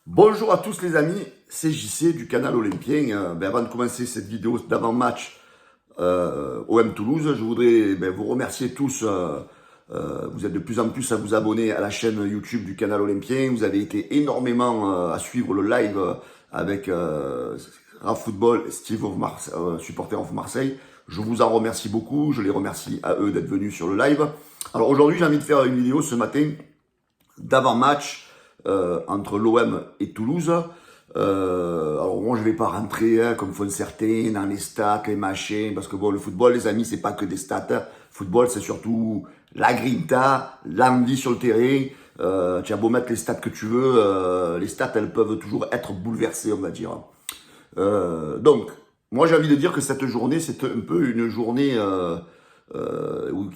Bonjour à tous les amis, c'est JC du canal Olympien. Avant de commencer cette vidéo d'avant-match OM Toulouse, je voudrais vous remercier tous. Vous êtes de plus en plus à vous abonner à la chaîne YouTube du canal Olympien. Vous avez été énormément à suivre le live avec Raf Football et Steve supporter of Marseille. Je vous en remercie beaucoup, je les remercie à eux d'être venus sur le live. Alors aujourd'hui j'ai envie de faire une vidéo ce matin d'avant-match entre l'OM et Toulouse. Alors moi je vais pas rentrer comme font certains dans les stats, les machins, parce que bon, le football les amis c'est pas que des stats. Le football c'est surtout la grinta, l'envie sur le terrain. Tu as beau mettre les stats que tu veux, les stats elles peuvent toujours être bouleversées on va dire. Donc moi j'ai envie de dire que cette journée c'est un peu une journée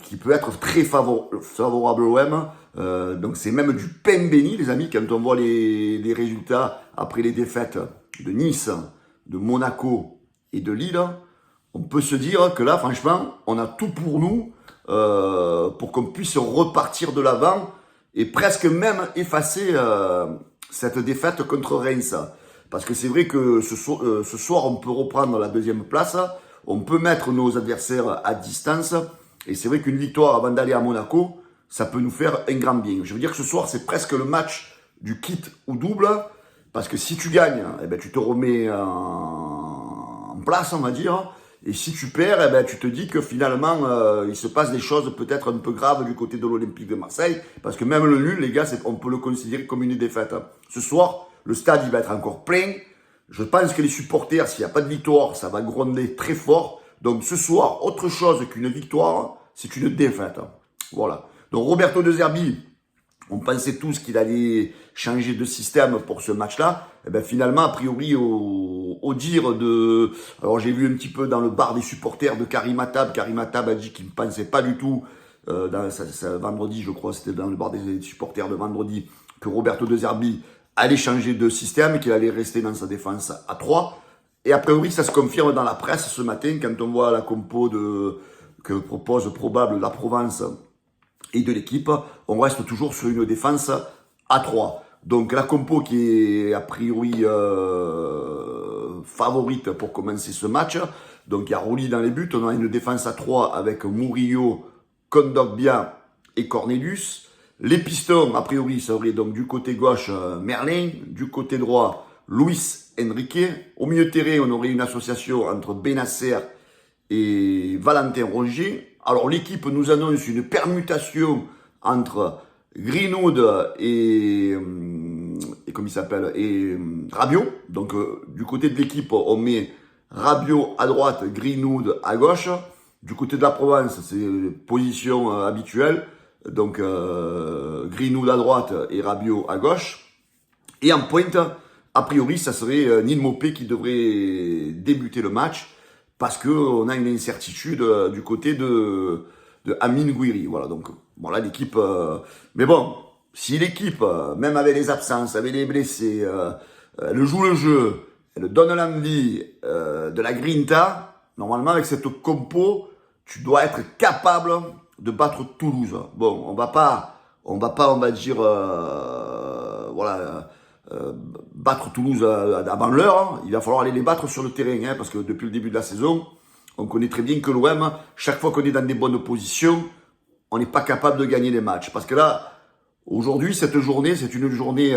qui peut être très favorable au OM. Donc c'est même du pain béni les amis quand on voit les résultats après les défaites de Nice, de Monaco et de Lille. On peut se dire que là franchement on a tout pour nous pour qu'on puisse repartir de l'avant et presque même effacer cette défaite contre Reims. Parce que c'est vrai que ce soir on peut reprendre la deuxième place. On peut mettre nos adversaires à distance. Et c'est vrai qu'une victoire avant d'aller à Monaco, ça peut nous faire un grand bien. Je veux dire que ce soir, c'est presque le match du kit ou double. Parce que si tu gagnes, eh ben, tu te remets en place, on va dire. Et si tu perds, eh ben, tu te dis que finalement, il se passe des choses peut-être un peu graves du côté de l'Olympique de Marseille. Parce que même le nul, les gars, on peut le considérer comme une défaite. Ce soir, le stade, il va être encore plein. Je pense que les supporters, s'il n'y a pas de victoire, ça va gronder très fort. Donc ce soir, autre chose qu'une victoire, c'est une défaite. Voilà. Donc Roberto De Zerbi, on pensait tous qu'il allait changer de système pour ce match-là. Et bien finalement, a priori, au dire de... Alors j'ai vu un petit peu dans le bar des supporters de Karim Attab. Karim Attab a dit qu'il ne pensait pas du tout, vendredi je crois, c'était dans le bar des supporters de vendredi, que Roberto De Zerbi allait changer de système, qu'il allait rester dans sa défense à 3. Et a priori, ça se confirme dans la presse ce matin, quand on voit la compo que propose probable la Provence et de l'équipe, on reste toujours sur une défense à 3. Donc la compo qui est a priori favorite pour commencer ce match. Donc il y a Roli dans les buts, on a une défense à 3 avec Murillo, Kondogbia et Cornelius. Les pistons, a priori, ça aurait donc du côté gauche Merlin, du côté droit Luis Enrique. Au milieu de terrain, on aurait une association entre Benasser et Valentin Rongier. Alors l'équipe nous annonce une permutation entre Greenwood et comment il s'appelle et Rabiot. Donc du côté de l'équipe, on met Rabiot à droite, Greenwood à gauche. Du côté de la Provence, c'est position habituelle. Donc Greenwood à droite et Rabiot à gauche. Et en pointe, a priori, ça serait Neil Maupay qui devrait débuter le match parce qu'on a une incertitude du côté de Amine Gouiri. Voilà, donc bon là l'équipe... mais bon, si l'équipe, même avec les absences, avec les blessés, elle joue le jeu, elle donne l'envie de la grinta, normalement avec cette compo, tu dois être capable de battre Toulouse. Bon, on va pas, on va dire, battre Toulouse avant l'heure. Hein. Il va falloir aller les battre sur le terrain, hein, parce que depuis le début de la saison, on connaît très bien que l'OM, chaque fois qu'on est dans des bonnes positions, on n'est pas capable de gagner les matchs. Parce que là, aujourd'hui, cette journée, c'est une journée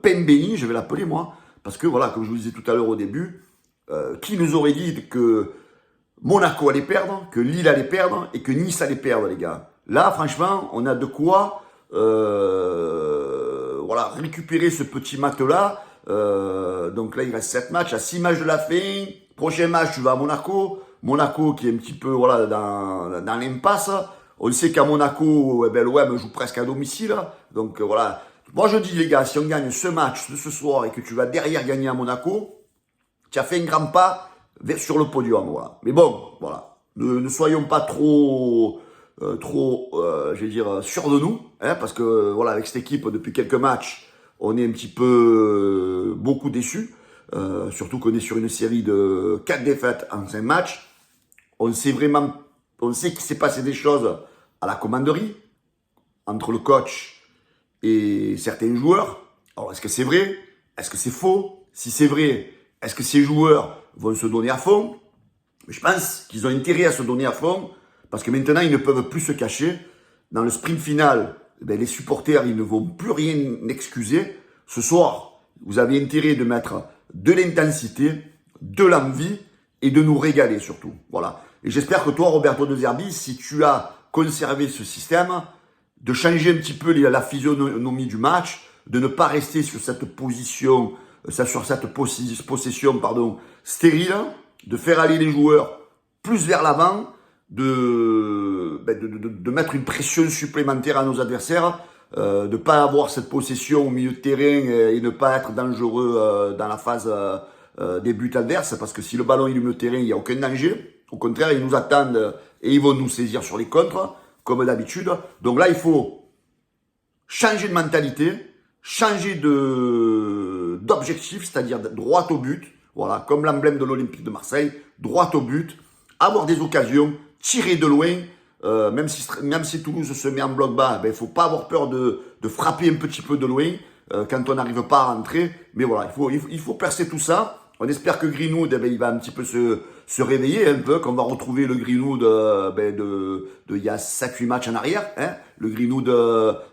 peine bénie, je vais l'appeler moi, parce que voilà, comme je vous disais tout à l'heure au début, qui nous aurait dit que Monaco allait perdre, que Lille allait perdre et que Nice allait perdre, les gars. Là, franchement, on a de quoi récupérer ce petit matelas. Donc là, il reste 7 matchs, à 6 matchs de la fin. Prochain match, tu vas à Monaco. Monaco qui est un petit peu dans l'impasse. On sait qu'à Monaco, l'OM joue presque à domicile. Donc voilà. Moi, je dis, les gars, si on gagne ce match de ce soir et que tu vas derrière gagner à Monaco, tu as fait un grand pas sur le podium, voilà. Mais bon, voilà, ne soyons pas trop, je vais dire, sûrs de nous, hein, parce que voilà, avec cette équipe depuis quelques matchs, on est un petit peu beaucoup déçus, surtout qu'on est sur une série de 4 défaites en 5 matchs. On sait qu'il s'est passé des choses à la commanderie entre le coach et certains joueurs. Alors, est-ce que c'est vrai? Est-ce que c'est faux? Si c'est vrai, est-ce que ces joueurs vont se donner à fond? Je pense qu'ils ont intérêt à se donner à fond parce que maintenant, ils ne peuvent plus se cacher. Dans le sprint final, les supporters, ils ne vont plus rien excuser. Ce soir, vous avez intérêt de mettre de l'intensité, de l'envie et de nous régaler surtout. Voilà. Et j'espère que toi, Roberto De Zerbi, si tu as conservé ce système, de changer un petit peu la physionomie du match, de ne pas rester sur cette position, sur cette possession, stérile, de faire aller les joueurs plus vers l'avant, de mettre une pression supplémentaire à nos adversaires, de ne pas avoir cette possession au milieu de terrain et ne pas être dangereux dans la phase des buts adverses, parce que si le ballon est au milieu de terrain, il n'y a aucun danger. Au contraire, ils nous attendent et ils vont nous saisir sur les contres, comme d'habitude. Donc là, il faut changer de mentalité, changer d'objectif, c'est-à-dire droit au but, voilà, comme l'emblème de l'Olympique de Marseille, droit au but, avoir des occasions, tirer de loin, même si Toulouse se met en bloc bas, il ne faut pas avoir peur de frapper un petit peu de loin quand on n'arrive pas à rentrer. Mais voilà, il faut percer tout ça. On espère que Greenwood, il va un petit peu se réveiller un peu, qu'on va retrouver le Greenwood il y a 7-8 matchs en arrière. Hein, le Greenwood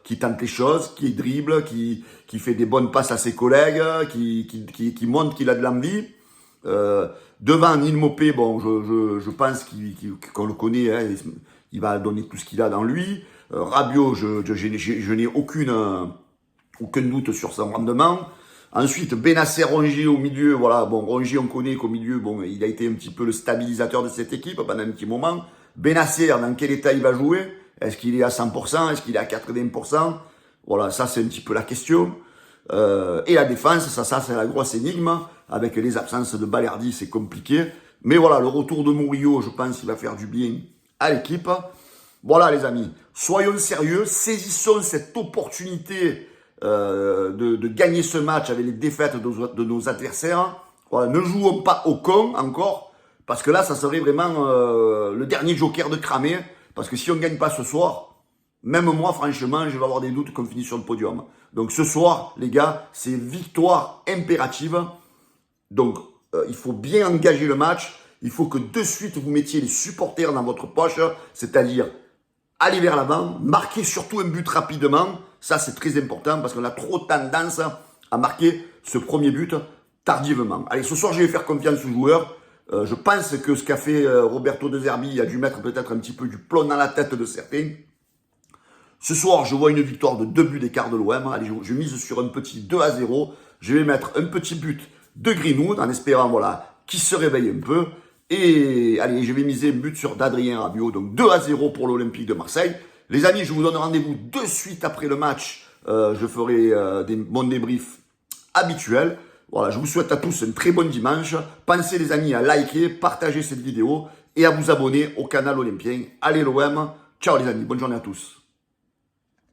qui tente les choses, qui dribble, qui fait des bonnes passes à ses collègues, qui montre qu'il a de l'envie. Devant Neil Maupay, bon, je pense qu'on le connaît, hein, il va donner tout ce qu'il a dans lui. Rabiot, je n'ai aucun doute sur son rendement. Ensuite, Benasser, Rongier au milieu, voilà, bon, Rongier, on connaît qu'au milieu, bon, il a été un petit peu le stabilisateur de cette équipe pendant un petit moment. Benasser, dans quel état il va jouer? Est-ce qu'il est à 100%? Est-ce qu'il est à 80%? Voilà, ça, c'est un petit peu la question. Et la défense, ça, c'est la grosse énigme. Avec les absences de Balerdi, c'est compliqué. Mais voilà, le retour de Murillo, je pense qu'il va faire du bien à l'équipe. Voilà, les amis, soyons sérieux, saisissons cette opportunité de gagner ce match avec les défaites de nos adversaires. Voilà, ne jouons pas au con encore, parce que là, ça serait vraiment le dernier joker de cramer. Parce que si on ne gagne pas ce soir, même moi, franchement, je vais avoir des doutes qu'on finisse sur le podium. Donc ce soir, les gars, c'est victoire impérative. Donc, il faut bien engager le match. Il faut que de suite, vous mettiez les supporters dans votre poche, c'est-à-dire aller vers l'avant, marquer surtout un but rapidement. Ça, c'est très important parce qu'on a trop tendance à marquer ce premier but tardivement. Allez, ce soir, je vais faire confiance aux joueurs. Je pense que ce qu'a fait Roberto De Zerbi a dû mettre peut-être un petit peu du plomb dans la tête de certains. Ce soir, je vois une victoire de 2 buts d'écart de l'OM. Allez, je mise sur un petit 2-0. Je vais mettre un petit but de Greenwood en espérant, voilà, qu'il se réveille un peu. Et allez, je vais miser un but sur d'Adrien Rabiot. Donc 2-0 pour l'Olympique de Marseille. Les amis, je vous donne rendez-vous de suite après le match. Je ferai mon débrief habituel. Voilà, je vous souhaite à tous un très bon dimanche. Pensez les amis à liker, partager cette vidéo et à vous abonner au canal Olympien. Allez l'OM. Ciao les amis, bonne journée à tous.